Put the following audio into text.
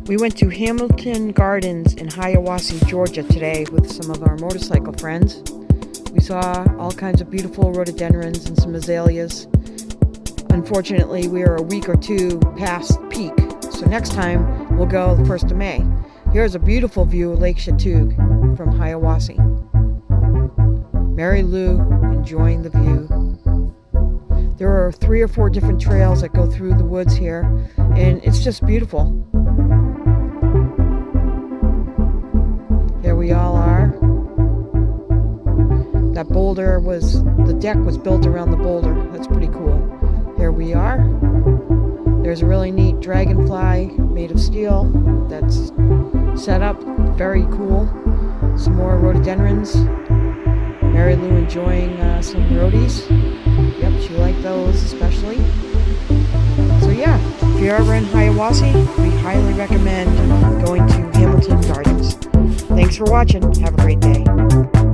We went to Hamilton Gardens in Hiawassee, Georgia today with some of our motorcycle friends. We saw all kinds of beautiful rhododendrons and some azaleas. Unfortunately, we are a week or two past peak, so next time we'll go the 1st of May. Here's a beautiful view of Lake Chatuge from Hiawassee. Mary Lou enjoying the view. There are 3 or 4 different trails that go through the woods here, and it's just beautiful. Here we all are. That boulder the deck was built around the boulder. That's pretty cool. Here we are. There's a really neat dragonfly made of steel that's set up. Very cool. Some more rhododendrons. Mary Lou enjoying some roadies. Yep, she liked those especially. So yeah, if you're ever in Hiawassee, we highly recommend going to Hamilton Gardens. Thanks for watching. Have a great day.